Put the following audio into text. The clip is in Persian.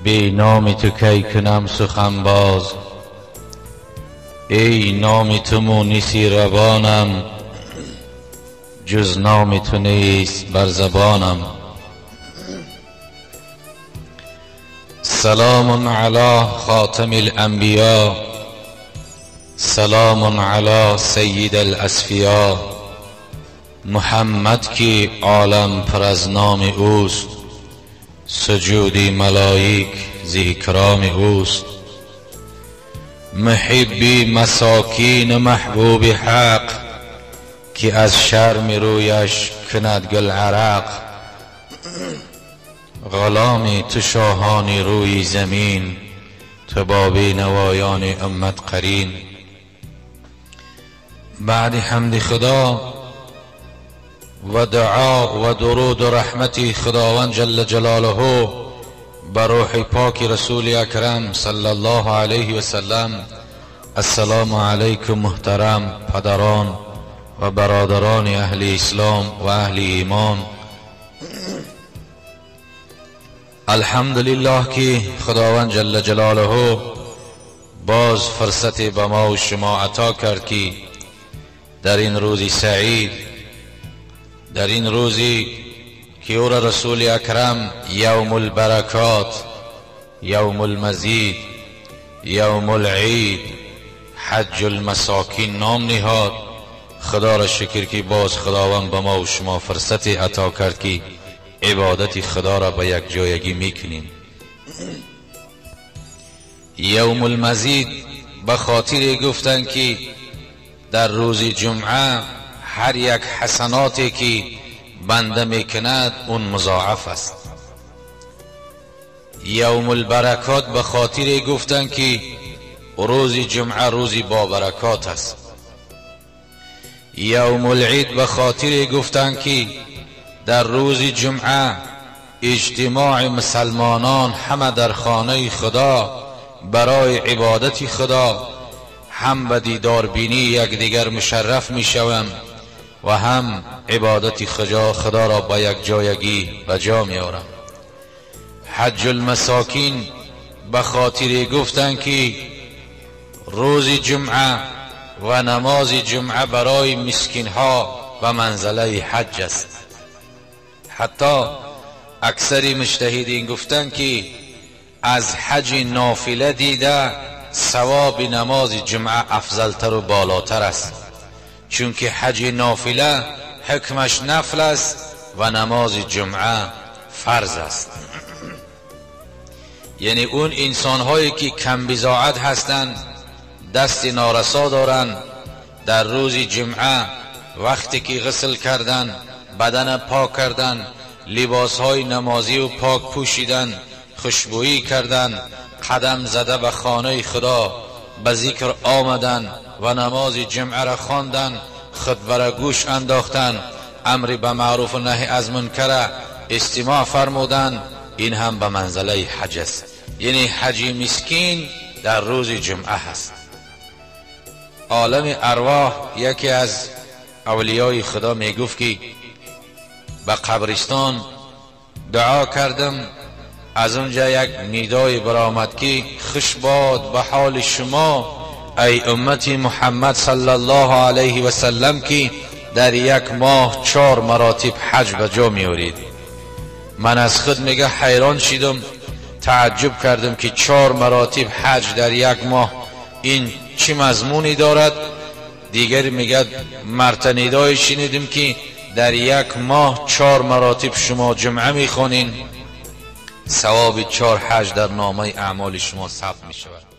بی نام تو کی کنم سخن باز، ای نام تو مونسی روانم، جز نام تو نیست بر زبانم. سلام علی خاتم الانبیا، سلام علی سید الاصفیا. محمد کی عالم پر از نام اوست، سجودی ملائک ز اکرام اوست. محبی مساکین محبوب حق، که از شرم رویش کند گل عرق. غلامی تو شاهانی روی زمین، تو با بینوایان امت قرین. بعد حمد خدا و دعا و درود و رحمت خداوند جل جلاله بر روح پاک رسول اکرم صلی الله علیه و سلم، السلام علیکم محترم پدران و برادران اهل اسلام و اهل ایمان. الحمدلله که خداوند جل جلاله باز فرصت به ما و شما عطا کرد که در این روزی سعید، در این روزی که او را رسول اکرم یوم البرکات، یوم المزید، یوم العید، حج المساکین نام نهاد. خدا را شکر که باز خداوند به ما و شما فرصت عطا کرد که عبادت خدا را به یک جایگی میکنیم. یوم المزید به خاطر گفتن که در روز جمعه هر یک حسناتی که بنده میکند اون مضاعف است. یوم البرکات به خاطر گفتن که روز جمعه روزی با برکات است. یوم العید به خاطر گفتن که در روز جمعه اجتماع مسلمانان همه در خانه خدا برای عبادت خدا، هم به دیدار بینی یکدیگر مشرف می شوند و هم عبادت خدا را با یک جایگی به جا می آورند. حج المساکین به خاطر گفتن که روز جمعه و نماز جمعه برای مسکین ها به منزله حج است. حتی اکثر مجتهدین گفتن که از حج نافله دیده ثواب نماز جمعه افضلتر و بالاتر است، چون که حج نافله حکمش نفل است و نماز جمعه فرض است. یعنی اون انسان هایی که کم بضاعت هستند، دست نارسا دارند، در روز جمعه وقتی که غسل کردن، بدن پاک کردن، لباس های نمازی و پاک پوشیدن، خوشبویی کردن، قدم زده به خانه خدا به ذکر آمدن و نماز جمعه را خواندن، خطبه را گوش انداختن، امر به معروف و نهی از منکر استماع فرمودن، این هم به منزله حج است. یعنی حج مسکین در روز جمعه هست. عالم ارواح یکی از اولیای خدا می گفت که به قبرستان دعا کردم، از اونجا یک ندای برآمد که خوش باد به حال شما ای امت محمد صلی الله علیه و سلم که در یک ماه 4 مراتب حج به جا میارید. من از خود میگه حیران شدم، تعجب کردم که 4 مراتب حج در یک ماه این چه مضمونی دارد. دیگر میگه مرتن ندای شنیدم که در یک ماه 4 مراتب شما جمعه میخونین، ثواب 4 حج در نامه اعمال شما ثبت میشود.